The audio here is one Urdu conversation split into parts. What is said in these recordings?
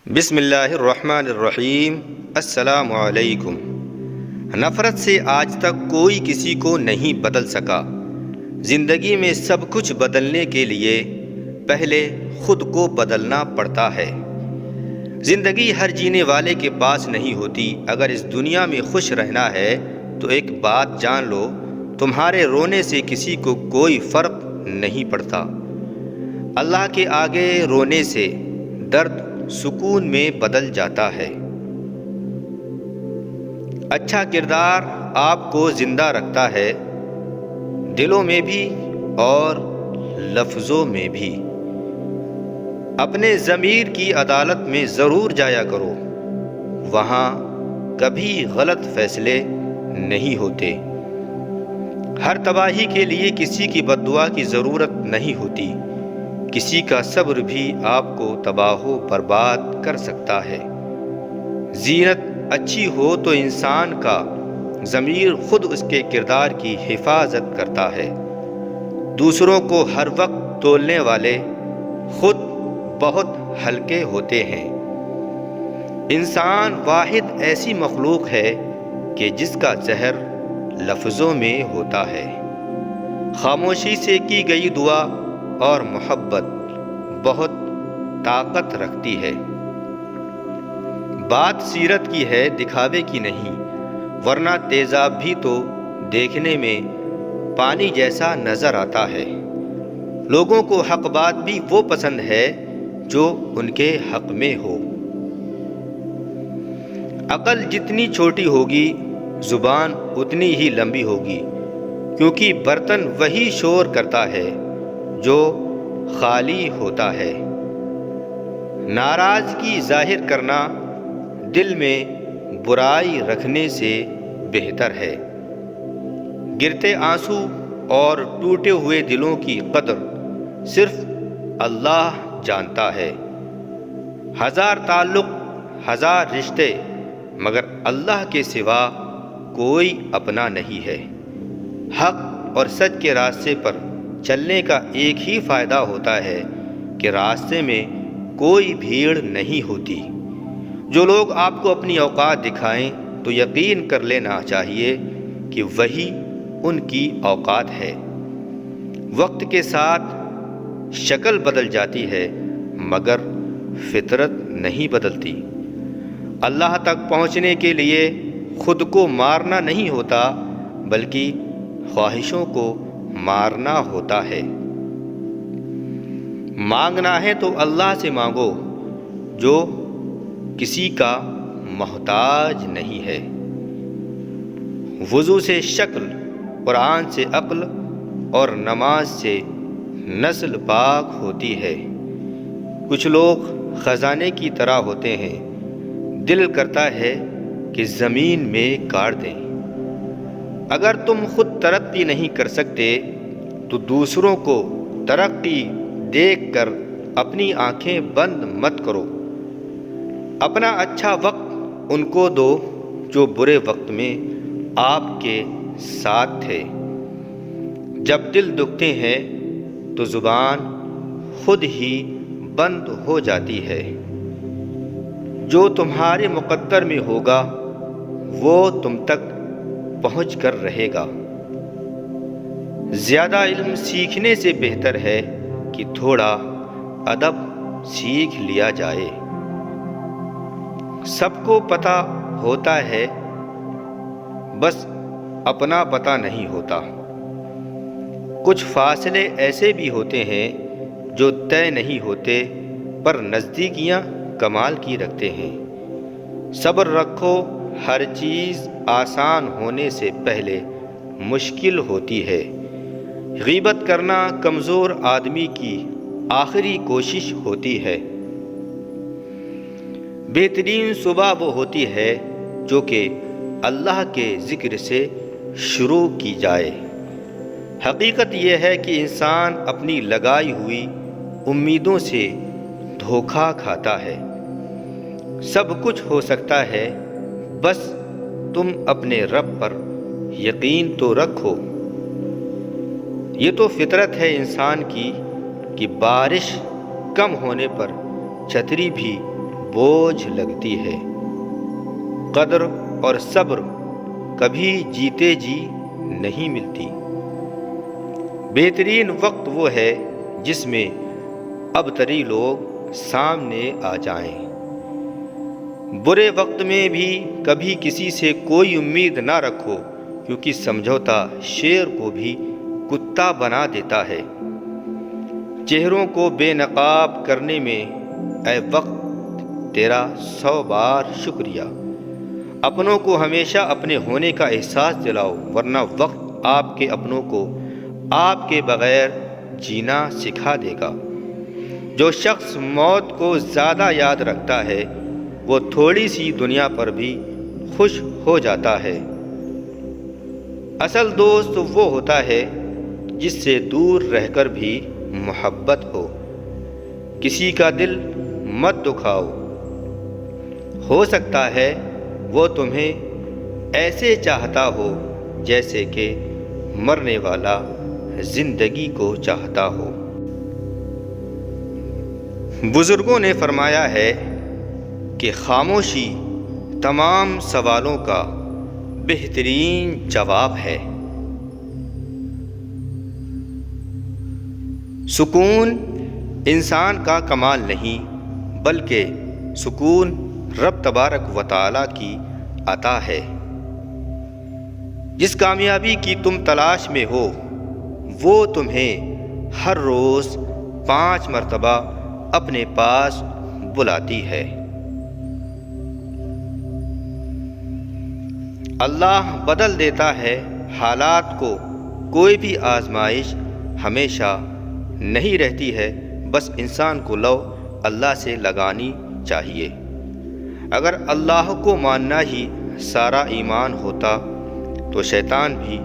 بسم اللہ الرحمن الرحیم۔ السلام علیکم۔ نفرت سے آج تک کوئی کسی کو نہیں بدل سکا۔ زندگی میں سب کچھ بدلنے کے لیے پہلے خود کو بدلنا پڑتا ہے۔ زندگی ہر جینے والے کے پاس نہیں ہوتی۔ اگر اس دنیا میں خوش رہنا ہے تو ایک بات جان لو، تمہارے رونے سے کسی کو کوئی فرق نہیں پڑتا۔ اللہ کے آگے رونے سے درد سکون میں بدل جاتا ہے۔ اچھا کردار آپ کو زندہ رکھتا ہے، دلوں میں بھی اور لفظوں میں بھی۔ اپنے ضمیر کی عدالت میں ضرور جایا کرو، وہاں کبھی غلط فیصلے نہیں ہوتے۔ ہر تباہی کے لیے کسی کی بد دعا کی ضرورت نہیں ہوتی۔ کسی کا صبر بھی آپ کو تباہ و برباد کر سکتا ہے۔ زینت اچھی ہو تو انسان کا ضمیر خود اس کے کردار کی حفاظت کرتا ہے۔ دوسروں کو ہر وقت تولنے والے خود بہت ہلکے ہوتے ہیں۔ انسان واحد ایسی مخلوق ہے کہ جس کا زہر لفظوں میں ہوتا ہے۔ خاموشی سے کی گئی دعا اور محبت بہت طاقت رکھتی ہے۔ بات سیرت کی ہے، دکھاوے کی نہیں، ورنہ تیزاب بھی تو دیکھنے میں پانی جیسا نظر آتا ہے۔ لوگوں کو حق بات بھی وہ پسند ہے جو ان کے حق میں ہو۔ عقل جتنی چھوٹی ہوگی، زبان اتنی ہی لمبی ہوگی، کیونکہ برتن وہی شور کرتا ہے جو خالی ہوتا ہے۔ ناراضگی ظاہر کرنا دل میں برائی رکھنے سے بہتر ہے۔ گرتے آنسو اور ٹوٹے ہوئے دلوں کی قدر صرف اللہ جانتا ہے۔ ہزار تعلق، ہزار رشتے، مگر اللہ کے سوا کوئی اپنا نہیں ہے۔ حق اور سچ کے راستے پر چلنے کا ایک ہی فائدہ ہوتا ہے کہ راستے میں کوئی بھیڑ نہیں ہوتی۔ جو لوگ آپ کو اپنی اوقات دکھائیں تو یقین کر لینا چاہیے کہ وہی ان کی اوقات ہے۔ وقت کے ساتھ شکل بدل جاتی ہے مگر فطرت نہیں بدلتی۔ اللہ تک پہنچنے کے لیے خود کو مارنا نہیں ہوتا، بلکہ خواہشوں کو مارنا ہوتا ہے۔ مانگنا ہے تو اللہ سے مانگو جو کسی کا محتاج نہیں ہے۔ وضو سے شکل، قرآن سے عقل اور نماز سے نسل پاک ہوتی ہے۔ کچھ لوگ خزانے کی طرح ہوتے ہیں، دل کرتا ہے کہ زمین میں کاٹ دیں۔ اگر تم خود ترقی نہیں کر سکتے تو دوسروں کو ترقی دیکھ کر اپنی آنکھیں بند مت کرو۔ اپنا اچھا وقت ان کو دو جو برے وقت میں آپ کے ساتھ تھے۔ جب دل دکھتے ہیں تو زبان خود ہی بند ہو جاتی ہے۔ جو تمہارے مقدر میں ہوگا وہ تم تک پہنچ کر رہے گا۔ زیادہ علم سیکھنے سے بہتر ہے کہ تھوڑا ادب سیکھ لیا جائے۔ سب کو پتہ ہوتا ہے، بس اپنا پتہ نہیں ہوتا۔ کچھ فاصلے ایسے بھی ہوتے ہیں جو طے نہیں ہوتے، پر نزدیکیاں کمال کی رکھتے ہیں۔ صبر رکھو، ہر چیز آسان ہونے سے پہلے مشکل ہوتی ہے۔ غیبت کرنا کمزور آدمی کی آخری کوشش ہوتی ہے۔ بہترین صبح وہ ہوتی ہے جو کہ اللہ کے ذکر سے شروع کی جائے۔ حقیقت یہ ہے کہ انسان اپنی لگائی ہوئی امیدوں سے دھوکہ کھاتا ہے۔ سب کچھ ہو سکتا ہے، بس تم اپنے رب پر یقین تو رکھو۔ یہ تو فطرت ہے انسان کی کہ بارش کم ہونے پر چھتری بھی بوجھ لگتی ہے۔ قدر اور صبر کبھی جیتے جی نہیں ملتی۔ بہترین وقت وہ ہے جس میں ابتری لوگ سامنے آ جائیں۔ برے وقت میں بھی کبھی کسی سے کوئی امید نہ رکھو، کیونکہ سمجھوتا شیر کو بھی کتا بنا دیتا ہے۔ چہروں کو بے نقاب کرنے میں اے وقت تیرا 100 بار شکریہ۔ اپنوں کو ہمیشہ اپنے ہونے کا احساس دلاؤ، ورنہ وقت آپ کے اپنوں کو آپ کے بغیر جینا سکھا دے گا۔ جو شخص موت کو زیادہ یاد رکھتا ہے وہ تھوڑی سی دنیا پر بھی خوش ہو جاتا ہے۔ اصل دوست وہ ہوتا ہے جس سے دور رہ کر بھی محبت ہو۔ کسی کا دل مت دکھاؤ، ہو سکتا ہے وہ تمہیں ایسے چاہتا ہو جیسے کہ مرنے والا زندگی کو چاہتا ہو۔ بزرگوں نے فرمایا ہے کہ خاموشی تمام سوالوں کا بہترین جواب ہے۔ سکون انسان کا کمال نہیں، بلکہ سکون رب تبارک و تعالیٰ کی عطا ہے۔ جس کامیابی کی تم تلاش میں ہو وہ تمہیں ہر روز 5 مرتبہ اپنے پاس بلاتی ہے۔ اللہ بدل دیتا ہے حالات کو، کوئی بھی آزمائش ہمیشہ نہیں رہتی ہے، بس انسان کو لو اللہ سے لگانی چاہیے۔ اگر اللہ کو ماننا ہی سارا ایمان ہوتا تو شیطان بھی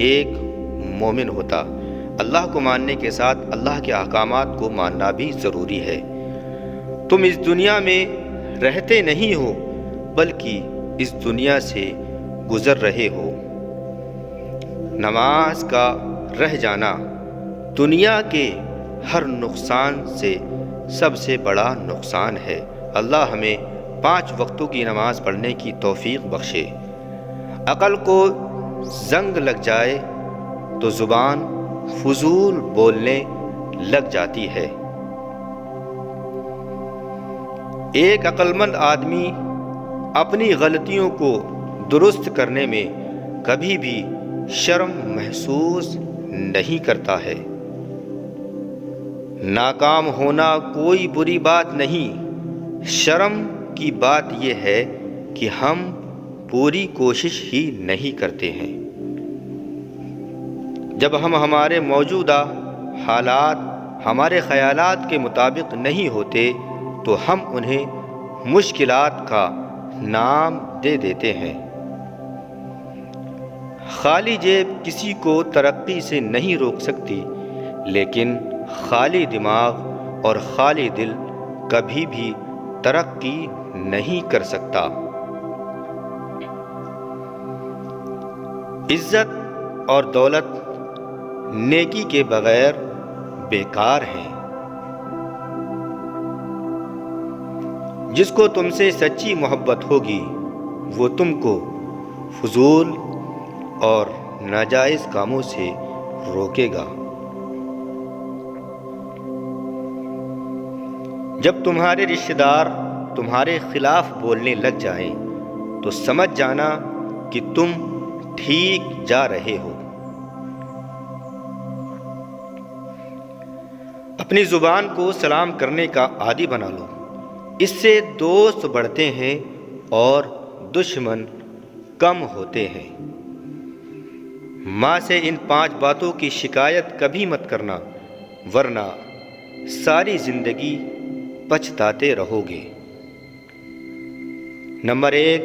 ایک مومن ہوتا۔ اللہ کو ماننے کے ساتھ اللہ کے احکامات کو ماننا بھی ضروری ہے۔ تم اس دنیا میں رہتے نہیں ہو، بلکہ اس دنیا سے گزر رہے ہو۔ نماز کا رہ جانا دنیا کے ہر نقصان سے سب سے بڑا نقصان ہے۔ اللہ ہمیں 5 وقتوں کی نماز پڑھنے کی توفیق بخشے۔ عقل کو زنگ لگ جائے تو زبان فضول بولنے لگ جاتی ہے۔ ایک عقل مند آدمی اپنی غلطیوں کو درست کرنے میں کبھی بھی شرم محسوس نہیں کرتا ہے۔ ناکام ہونا کوئی بری بات نہیں، شرم کی بات یہ ہے کہ ہم پوری کوشش ہی نہیں کرتے ہیں۔ جب ہم ہمارے موجودہ حالات ہمارے خیالات کے مطابق نہیں ہوتے تو ہم انہیں مشکلات کا نام دے دیتے ہیں۔ خالی جیب کسی کو ترقی سے نہیں روک سکتی، لیکن خالی دماغ اور خالی دل کبھی بھی ترقی نہیں کر سکتا۔ عزت اور دولت نیکی کے بغیر بیکار ہیں۔ جس کو تم سے سچی محبت ہوگی وہ تم کو فضول اور ناجائز کاموں سے روکے گا۔ جب تمہارے رشتہ دار تمہارے خلاف بولنے لگ جائیں تو سمجھ جانا کہ تم ٹھیک جا رہے ہو۔ اپنی زبان کو سلام کرنے کا عادی بنا لو، اس سے دوست بڑھتے ہیں اور دشمن کم ہوتے ہیں۔ ماں سے ان 5 باتوں کی شکایت کبھی مت کرنا، ورنہ ساری زندگی پچھتاتے رہو گے۔ نمبر 1،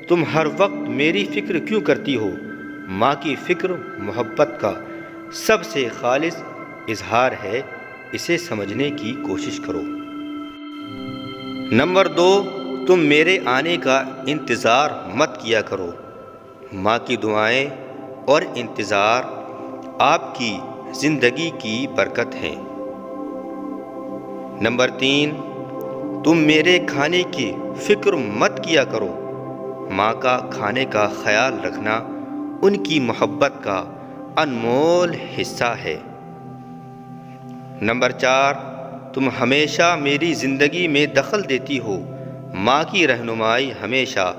تم ہر وقت میری فکر کیوں کرتی ہو؟ ماں کی فکر محبت کا سب سے خالص اظہار ہے، اسے سمجھنے کی کوشش کرو۔ نمبر 2، تم میرے آنے کا انتظار مت کیا کرو۔ ماں کی دعائیں اور انتظار آپ کی زندگی کی برکت ہیں۔ نمبر 3، تم میرے کھانے کی فکر مت کیا کرو۔ ماں کا کھانے کا خیال رکھنا ان کی محبت کا انمول حصہ ہے۔ نمبر 4، تم ہمیشہ میری زندگی میں دخل دیتی ہو۔ ماں کی رہنمائی ہمیشہ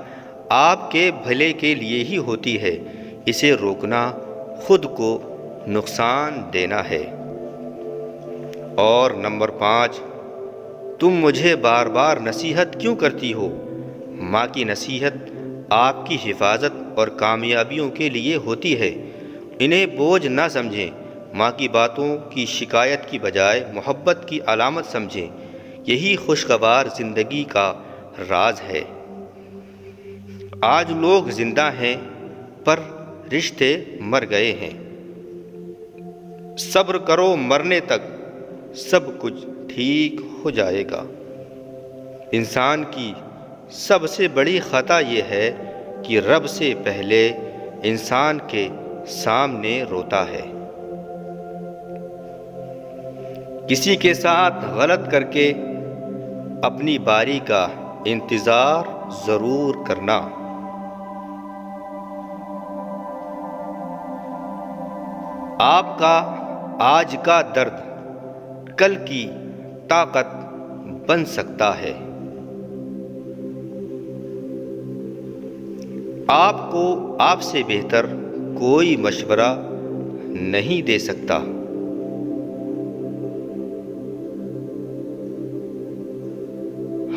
آپ کے بھلے کے لیے ہی ہوتی ہے۔ اسے روکنا خود کو نقصان دینا ہے۔ اور نمبر 5، تم مجھے بار بار نصیحت کیوں کرتی ہو؟ ماں کی نصیحت آپ کی حفاظت اور کامیابیوں کے لیے ہوتی ہے۔ انہیں بوجھ نہ سمجھیں۔ ماں کی باتوں کی شکایت کی بجائے محبت کی علامت سمجھیں۔ یہی خوشگوار زندگی کا راز ہے۔ آج لوگ زندہ ہیں پر رشتے مر گئے ہیں۔ صبر کرو مرنے تک، سب کچھ ٹھیک ہو جائے گا۔ انسان کی سب سے بڑی خطا یہ ہے کہ رب سے پہلے انسان کے سامنے روتا ہے۔ کسی کے ساتھ غلط کر کے اپنی باری کا انتظار ضرور کرنا۔ آپ کا آج کا درد کل کی طاقت بن سکتا ہے۔ آپ کو آپ سے بہتر کوئی مشورہ نہیں دے سکتا۔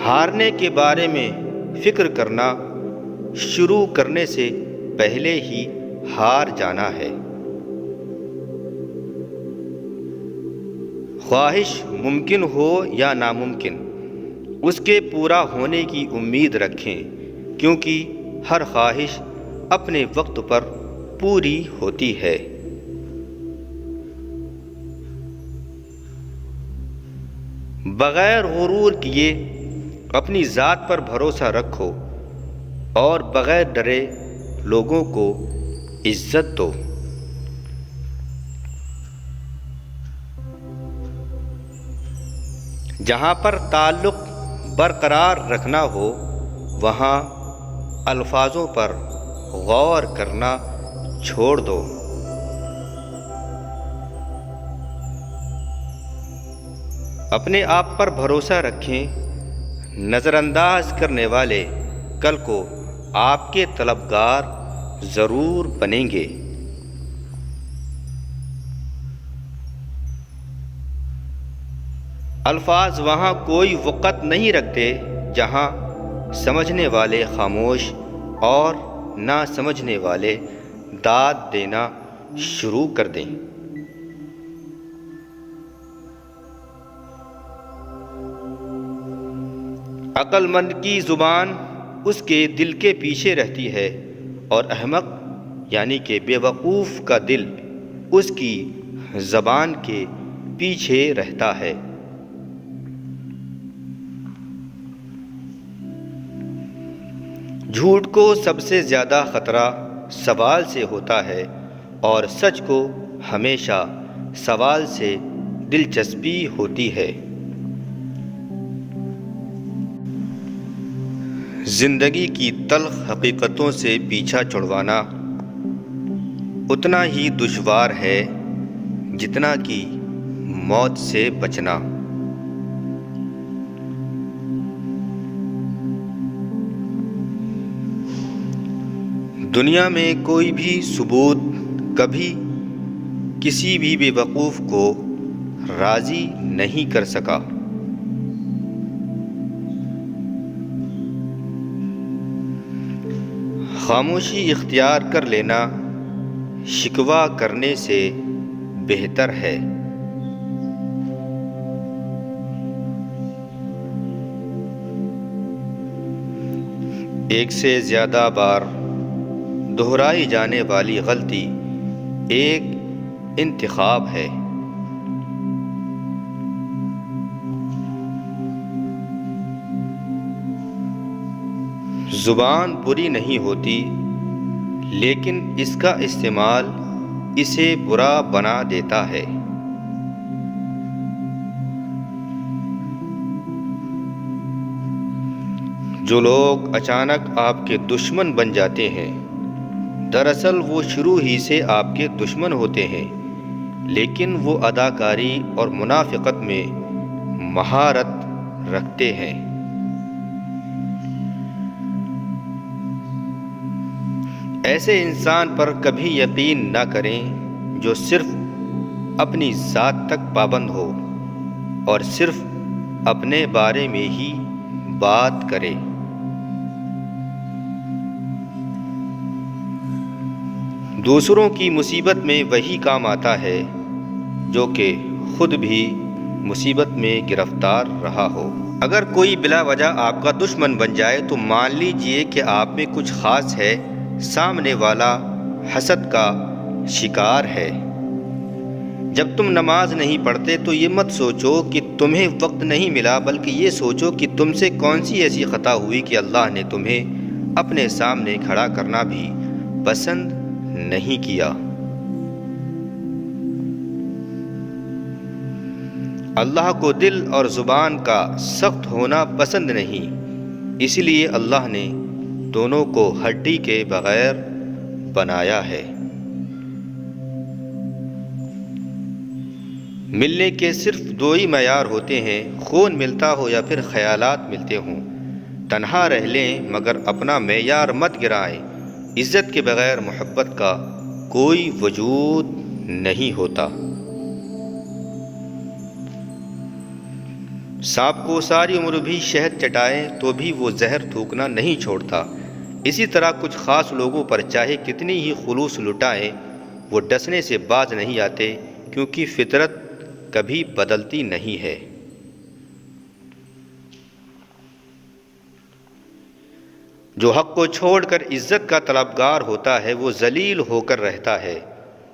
ہارنے کے بارے میں فکر کرنا شروع کرنے سے پہلے ہی ہار جانا ہے۔ خواہش ممکن ہو یا ناممکن، اس کے پورا ہونے کی امید رکھیں، کیونکہ ہر خواہش اپنے وقت پر پوری ہوتی ہے۔ بغیر غرور کیے اپنی ذات پر بھروسہ رکھو اور بغیر ڈرے لوگوں کو عزت دو۔ جہاں پر تعلق برقرار رکھنا ہو وہاں الفاظوں پر غور کرنا چھوڑ دو۔ اپنے آپ پر بھروسہ رکھیں۔ نظر انداز کرنے والے کل کو آپ کے طلبگار ضرور بنیں گے۔ الفاظ وہاں کوئی وقت نہیں رکھتے جہاں سمجھنے والے خاموش اور نہ سمجھنے والے داد دینا شروع کر دیں۔ عقل مند کی زبان اس کے دل کے پیچھے رہتی ہے اور احمق یعنی کہ بے وقوف کا دل اس کی زبان کے پیچھے رہتا ہے۔ جھوٹ کو سب سے زیادہ خطرہ سوال سے ہوتا ہے اور سچ کو ہمیشہ سوال سے دلچسپی ہوتی ہے۔ زندگی کی تلخ حقیقتوں سے پیچھا چھڑوانا اتنا ہی دشوار ہے جتنا کہ موت سے بچنا۔ دنیا میں کوئی بھی ثبوت کبھی کسی بھی بے وقوف کو راضی نہیں کر سکا۔ خاموشی اختیار کر لینا شکوہ کرنے سے بہتر ہے۔ ایک سے زیادہ بار دہرائی جانے والی غلطی ایک انتخاب ہے۔ زبان بری نہیں ہوتی لیکن اس کا استعمال اسے برا بنا دیتا ہے۔ جو لوگ اچانک آپ کے دشمن بن جاتے ہیں دراصل وہ شروع ہی سے آپ کے دشمن ہوتے ہیں، لیکن وہ اداکاری اور منافقت میں مہارت رکھتے ہیں۔ ایسے انسان پر کبھی یقین نہ کریں جو صرف اپنی ذات تک پابند ہو اور صرف اپنے بارے میں ہی بات کرے۔ دوسروں کی مصیبت میں وہی کام آتا ہے جو کہ خود بھی مصیبت میں گرفتار رہا ہو۔ اگر کوئی بلا وجہ آپ کا دشمن بن جائے تو مان لیجئے کہ آپ میں کچھ خاص ہے، سامنے والا حسد کا شکار ہے۔ جب تم نماز نہیں پڑھتے تو یہ مت سوچو کہ تمہیں وقت نہیں ملا، بلکہ یہ سوچو کہ تم سے کون سی ایسی خطا ہوئی کہ اللہ نے تمہیں اپنے سامنے کھڑا کرنا بھی پسند نہیں کیا۔ اللہ کو دل اور زبان کا سخت ہونا پسند نہیں، اس لیے اللہ نے دونوں کو ہڈی کے بغیر بنایا ہے۔ ملنے کے صرف دو ہی معیار ہوتے ہیں، خون ملتا ہو یا پھر خیالات ملتے ہوں۔ تنہا رہ لیں مگر اپنا معیار مت گرائیں، عزت کے بغیر محبت کا کوئی وجود نہیں ہوتا۔ سانپ کو ساری عمر بھی شہد چٹائیں تو بھی وہ زہر تھوکنا نہیں چھوڑتا۔ اسی طرح کچھ خاص لوگوں پر چاہے کتنی ہی خلوص لٹائیں وہ ڈسنے سے باز نہیں آتے، کیونکہ فطرت کبھی بدلتی نہیں ہے۔ جو حق کو چھوڑ کر عزت کا طلبگار ہوتا ہے وہ ذلیل ہو کر رہتا ہے،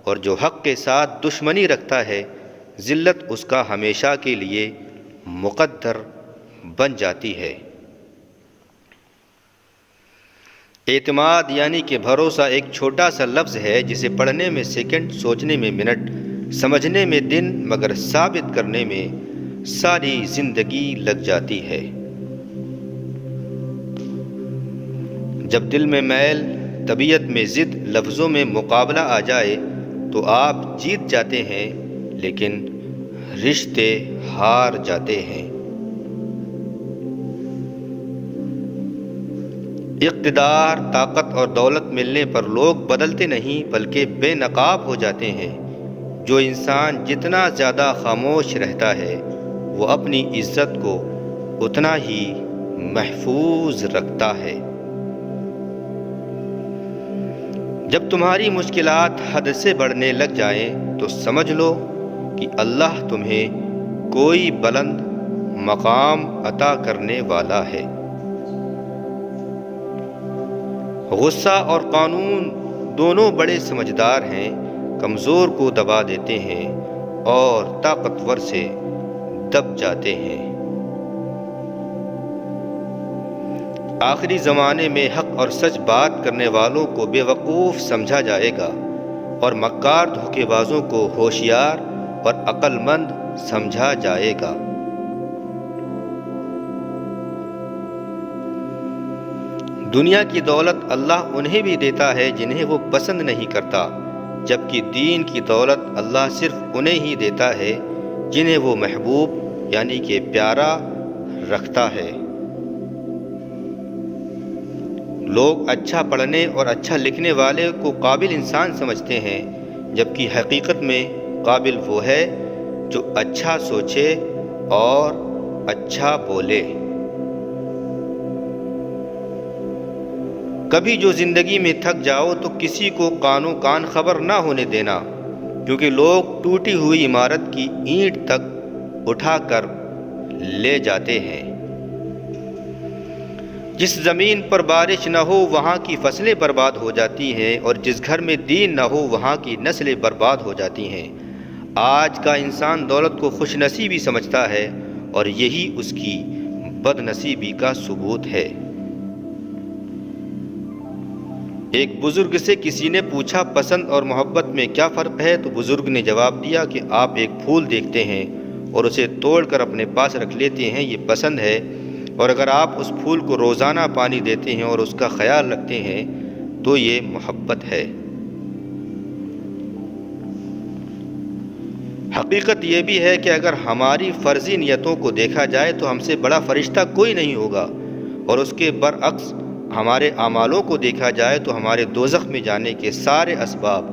اور جو حق کے ساتھ دشمنی رکھتا ہے ذلت اس کا ہمیشہ کے لیے مقدر بن جاتی ہے۔ اعتماد یعنی کہ بھروسہ ایک چھوٹا سا لفظ ہے جسے پڑھنے میں سیکنڈ، سوچنے میں منٹ، سمجھنے میں دن، مگر ثابت کرنے میں ساری زندگی لگ جاتی ہے۔ جب دل میں میل، طبیعت میں ضد، لفظوں میں مقابلہ آ جائے تو آپ جیت جاتے ہیں، لیکن رشتے ہار جاتے ہیں۔ اقتدار، طاقت اور دولت ملنے پر لوگ بدلتے نہیں بلکہ بے نقاب ہو جاتے ہیں۔ جو انسان جتنا زیادہ خاموش رہتا ہے وہ اپنی عزت کو اتنا ہی محفوظ رکھتا ہے۔ جب تمہاری مشکلات حد سے بڑھنے لگ جائیں تو سمجھ لو کہ اللہ تمہیں کوئی بلند مقام عطا کرنے والا ہے۔ غصہ اور قانون دونوں بڑے سمجھدار ہیں، کمزور کو دبا دیتے ہیں اور طاقتور سے دب جاتے ہیں۔ آخری زمانے میں حق اور سچ بات کرنے والوں کو بے وقوف سمجھا جائے گا اور مکار دھوکے بازوں کو ہوشیار اور عقل مند سمجھا جائے گا۔ دنیا کی دولت اللہ انہیں بھی دیتا ہے جنہیں وہ پسند نہیں کرتا، جبکہ دین کی دولت اللہ صرف انہیں ہی دیتا ہے جنہیں وہ محبوب یعنی کہ پیارا رکھتا ہے۔ لوگ اچھا پڑھنے اور اچھا لکھنے والے کو قابل انسان سمجھتے ہیں، جبکہ حقیقت میں قابل وہ ہے جو اچھا سوچے اور اچھا بولے۔ کبھی جو زندگی میں تھک جاؤ تو کسی کو کانوں کان خبر نہ ہونے دینا، کیونکہ لوگ ٹوٹی ہوئی عمارت کی اینٹ تک اٹھا کر لے جاتے ہیں۔ جس زمین پر بارش نہ ہو وہاں کی فصلیں برباد ہو جاتی ہیں، اور جس گھر میں دین نہ ہو وہاں کی نسلیں برباد ہو جاتی ہیں۔ آج کا انسان دولت کو خوش نصیبی سمجھتا ہے اور یہی اس کی بد نصیبی کا ثبوت ہے۔ ایک بزرگ سے کسی نے پوچھا پسند اور محبت میں کیا فرق ہے، تو بزرگ نے جواب دیا کہ آپ ایک پھول دیکھتے ہیں اور اسے توڑ کر اپنے پاس رکھ لیتے ہیں، یہ پسند ہے، اور اگر آپ اس پھول کو روزانہ پانی دیتے ہیں اور اس کا خیال رکھتے ہیں تو یہ محبت ہے۔ حقیقت یہ بھی ہے کہ اگر ہماری فرضی نیتوں کو دیکھا جائے تو ہم سے بڑا فرشتہ کوئی نہیں ہوگا، اور اس کے برعکس ہمارے اعمالوں کو دیکھا جائے تو ہمارے دوزخ میں جانے کے سارے اسباب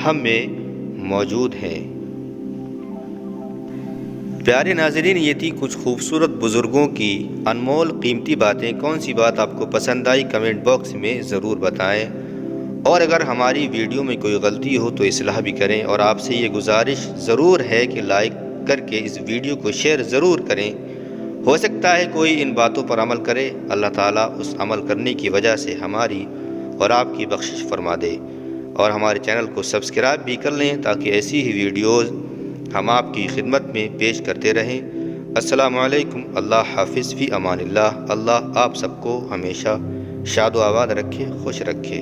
ہم میں موجود ہیں۔ پیارے ناظرین، یہ تھی کچھ خوبصورت بزرگوں کی انمول قیمتی باتیں۔ کون سی بات آپ کو پسند آئی کمنٹ باکس میں ضرور بتائیں، اور اگر ہماری ویڈیو میں کوئی غلطی ہو تو اصلاح بھی کریں، اور آپ سے یہ گزارش ضرور ہے کہ لائک کر کے اس ویڈیو کو شیئر ضرور کریں۔ ہو سکتا ہے کوئی ان باتوں پر عمل کرے، اللہ تعالیٰ اس عمل کرنے کی وجہ سے ہماری اور آپ کی بخشش فرما دے، اور ہمارے چینل کو سبسکرائب بھی کر لیں تاکہ ایسی ہی ویڈیوز ہم آپ کی خدمت میں پیش کرتے رہیں۔ السلام علیکم، اللہ حافظ، فی امان اللہ۔ اللہ آپ سب کو ہمیشہ شاد و آباد رکھے، خوش رکھے۔